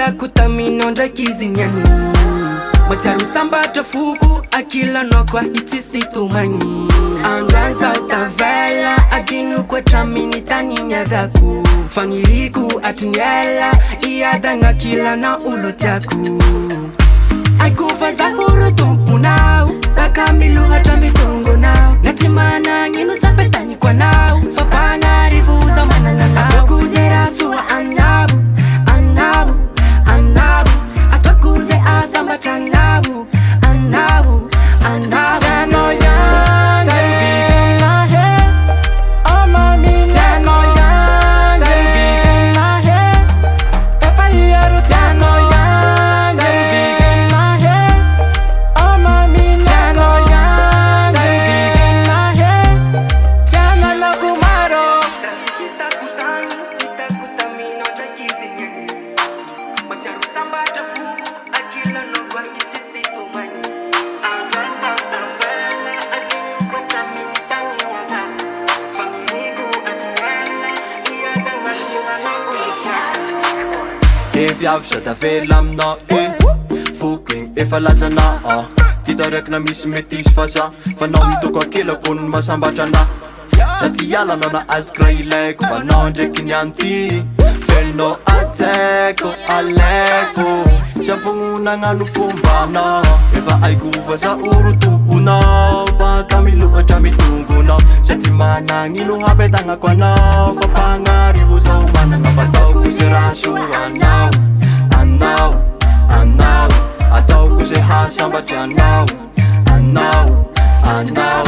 Kitakuta minondra kizinyani Macharu sambatra fuku akila nokwa itisitumani Anganza utavela adinu kwa tramini taninya dhaku Fangiriku atinyela iadanga kila na ulo tiaku Aikufa za uru tumpu nao Kakamilu hata mitungo nao Natimana nginu sapetani kwa nao Fapanga rivu za mananga nao Atakuze rasu wa anabu Anabu, anabu Atakuze asamba chanabu Anabu, anabu Yano yan Sarbigan na he Oh mami Yano yan Sarbigan na he Efa hiyaru Yano yan Sarbigan na he Oh mami Yano yan Sarbigan na he Tiana na kumaro Kitakuta minondra kizinyani Macharu sambatra fuku akila nokwa itisitumani Anganza utavela adinu kwa tramini taninya dhaku Fangiriku atinyela iadanga kila na ulo tiaku Viavy sa tavela amina Foko igny efa lazana Tita raiky na misy metisy fa za Fanao mitoko akelako noho masambatra na Za ty ala anao na azy kra ilaiko Fanao ndraiky nianty Felinao atsaiko, alaiko Savogno nagnano fombana Efa aiko fa za oro tomponao Baka milohatra mitongonao Sa tsy managnino hapetagnako anao Fa pagnarivo zao managna Fataoko ze raso anao Anao, anao Ataoko ze hasambatry anao Anao, anao